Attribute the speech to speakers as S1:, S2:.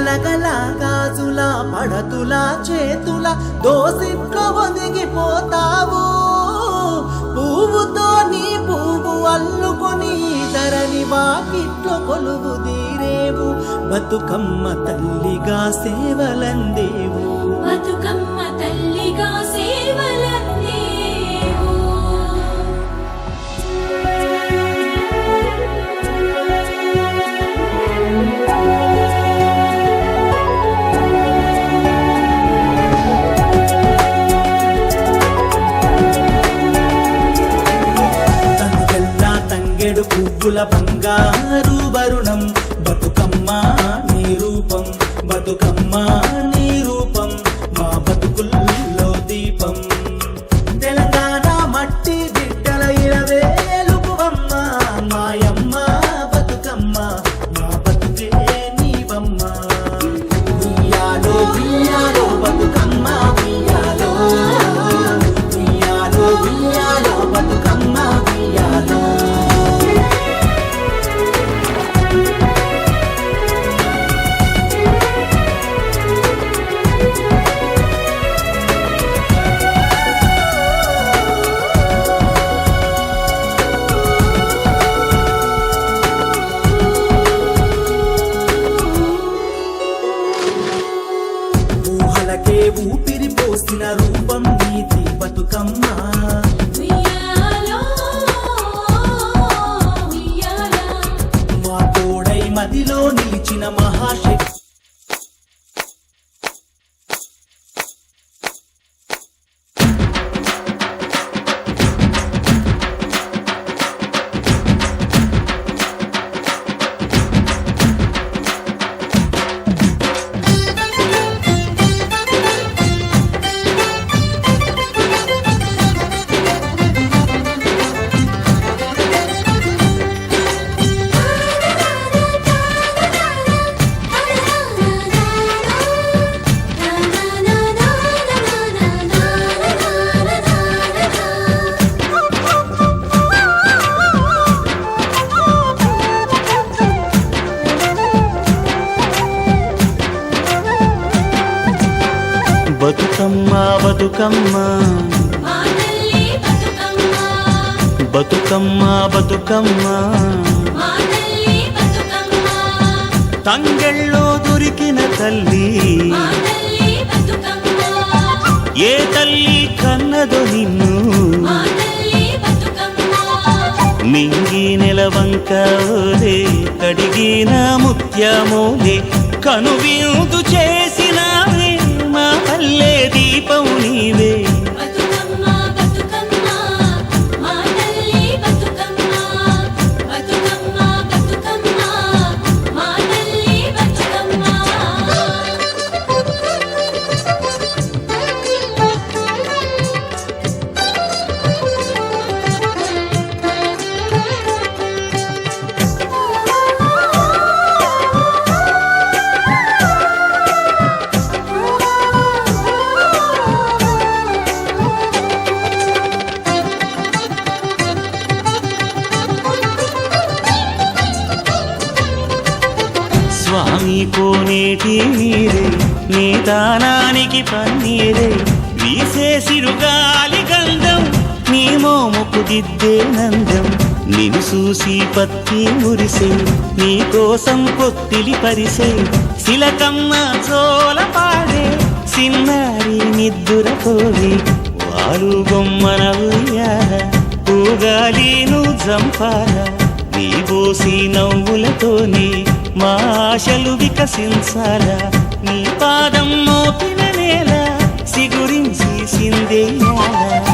S1: గలగల గాజుల పడతుల చేతుల దోసిట్లో ఒదిగిపోతావు పువ్వుతో నీ పువ్వు అల్లుకొని ధరణి వాకిట్లో కొలువు తీరేవు బతుకమ్మ తల్లిగా సేవలందేవు
S2: బతుకమ్మ తల్లిగా సేవలందేవు
S1: తంగెడు పువ్వుల బంగారు వరుణం బతుకమ్మ నీ రూపం బతుకమ్మ నీ రూపం మా బతుకుల్లో దీపం తెలంగాణ మట్టి బిడ్డల ఇరవేలుపువమ్మ మాయమ్మ బతుకమ్మ మా బతుకే నీవమ్మ ఉయ్యాలో ఉయ్యాలో బతుకమ్మ ఉయ్యాలో ఉయ్యాలో ఉయ్యాలో బతుకమ్మ ఉయ్యాలో ఊహలకే ఊపిరి పోసిన రూపం నీతి బతుకమ్మ
S2: ఉయ్యాలో ఉయ్యాల
S1: మా తోడై మదిలో నిలిచిన మహాశక్తి బతుకమ్మ బతుకమ్మ
S2: మా తల్లి బతుకమ్మ
S1: బతుకమ్మ బతుకమ్మ
S2: మా తల్లి బతుకమ్మ
S1: తంగెళ్ళో దొరికిన తల్లి
S2: మా తల్లి బతుకమ్మ
S1: ఏ తల్లి కన్నదో నిన్ను
S2: మా తల్లి బతుకమ్మ
S1: మింగి నెలవంక ఓలే కడిగిన ముత్యమోలే కనువిందు చేసినావే మా పల్లె దీపం నీవే
S2: బతుకమ్మ బతుకమ్మ మా తల్లి బతుకమ్మ బతుకమ్మ బతుకమ్మ మా తల్లి బతుకమ్మ
S1: స్వామి కోనేటి నీరే నీ దానానికి పన్నీరే వీసే సిరుగాలి గంధం నీ మోముకు దిద్దే నందం నిన్ను చూసి పత్తి మురిసే నీ కోసం పొత్తిలి పరిసే శిలకమ్మ చోల పాడే సిన్నారి నిద్దురపోవి వారు బొమ్మన ఉయ్యాల పూగాలి నువ్వు జంపాల నీ బోసి నవ్వులతోని మా ఆశలు వికసించాలా నీ పాదం మోపిన నేల సిగురించి సిందేయాలా